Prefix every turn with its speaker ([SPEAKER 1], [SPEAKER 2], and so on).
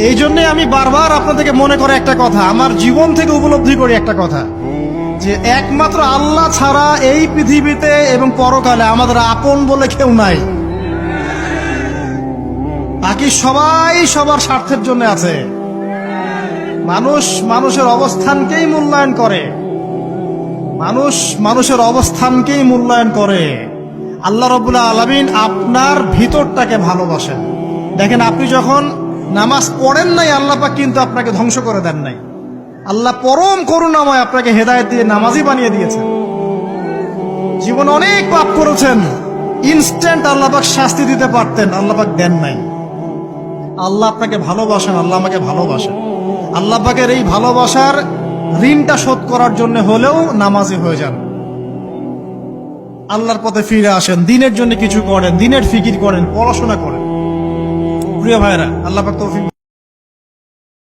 [SPEAKER 1] এই জন্য আমি বারবার আপনাদেরকে মনে করে একটা কথা, আমার জীবন থেকে উপলব্ধি করি একটা কথা, যে একমাত্র আল্লাহ ছাড়া এই পৃথিবীতে এবং পরকালে আমাদের আপন বলে কেউ নাই। বাকি সবাই সবার স্বার্থের জন্য আছে। মানুষ মানুষের অবস্থানকেই মূল্যায়ন করে, মানুষ মানুষের অবস্থানকেই মূল্যায়ন করে। আল্লাহ রাব্বুল আলামিন আপনার ভিতরটাকে ভালোবাসেন। দেখেন, আপনি যখন নামাজ পড়েন নাই, আল্লাহ পাক কিন্তু আপনাকে ধ্বংস করে দেন নাই। আল্লাহ পরম করুণাময় আপনাকে হেদায়েত দিয়ে নামাজি বানিয়ে দিয়েছেন। জীবনে অনেক পাপ করেছেন, ইনস্ট্যান্ট আল্লাহ পাক শাস্তি দিতে পারতেন, আল্লাহ পাক দেন নাই। আল্লাহ আপনাকে ভালোবাসেন, আল্লাহ আমাকে ভালোবাসেন। আল্লাহ পাকের এই ভালোবাসার ঋণটা শোধ করার জন্য হলেও নামাজি হয়ে যান, আল্লাহর পথে ফিরে আসেন, দিনের জন্য কিছু করেন, দিনের ফিকির করেন, পড়াশোনা করেন। প্রিয় ভাইরা, আল্লাহ পাক তৌফিক